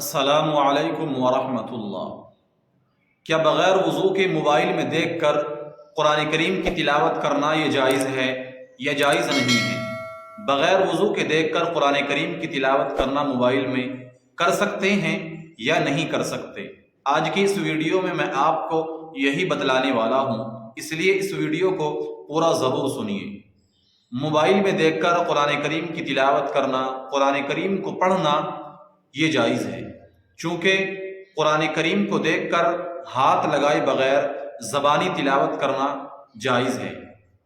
السلام علیکم ورحمۃ اللہ۔ کیا بغیر وضو کے موبائل میں دیکھ کر قرآن کریم کی تلاوت کرنا یہ جائز ہے یا جائز نہیں ہے؟ بغیر وضو کے دیکھ کر قرآن کریم کی تلاوت کرنا موبائل میں کر سکتے ہیں یا نہیں کر سکتے؟ آج کی اس ویڈیو میں آپ کو یہی بتلانے والا ہوں، اس لیے اس ویڈیو کو پورا ضرور سنیے۔ موبائل میں دیکھ کر قرآن کریم کی تلاوت کرنا، قرآن کریم کو پڑھنا یہ جائز ہے، چونکہ قرآن کریم کو دیکھ کر ہاتھ لگائے بغیر زبانی تلاوت کرنا جائز ہے،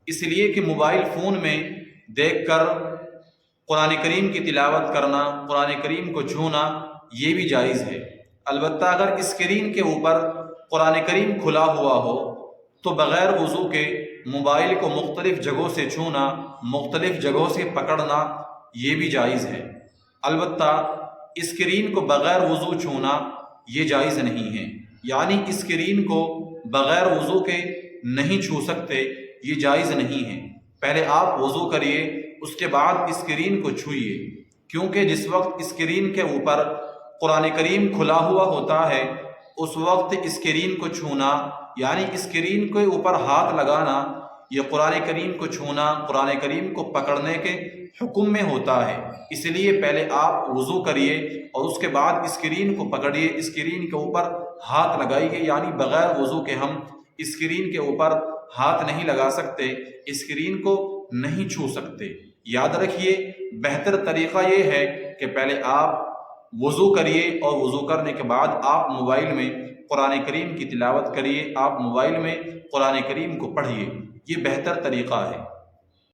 اس لیے کہ موبائل فون میں دیکھ کر قرآن کریم کی تلاوت کرنا، قرآن کریم کو چھونا یہ بھی جائز ہے۔ البتہ اگر اسکرین کے اوپر قرآن کریم کھلا ہوا ہو تو بغیر وضو کے موبائل کو مختلف جگہوں سے چھونا، مختلف جگہوں سے پکڑنا یہ بھی جائز ہے۔ البتہ اسکرین کو بغیر وضو چھونا یہ جائز نہیں ہے، یعنی اسکرین کو بغیر وضو کے نہیں چھو سکتے، یہ جائز نہیں ہے۔ پہلے آپ وضو کریے، اس کے بعد اسکرین کو چھوئیے، کیونکہ جس وقت اسکرین کے اوپر قرآن کریم کھلا ہوا ہوتا ہے اس وقت اسکرین کو چھونا یعنی اسکرین کے اوپر ہاتھ لگانا یہ قرآن کریم کو چھونا، قرآن کریم کو پکڑنے کے حکم میں ہوتا ہے۔ اس لیے پہلے آپ وضو کریے اور اس کے بعد اسکرین کو پکڑیے، اسکرین کے اوپر ہاتھ لگائیے، یعنی بغیر وضو کے ہم اسکرین کے اوپر ہاتھ نہیں لگا سکتے، اسکرین کو نہیں چھو سکتے۔ یاد رکھیے، بہتر طریقہ یہ ہے کہ پہلے آپ وضو کریے اور وضو کرنے کے بعد آپ موبائل میں قرآن کریم کی تلاوت کریے، آپ موبائل میں قرآن کریم کو پڑھیے، یہ بہتر طریقہ ہے۔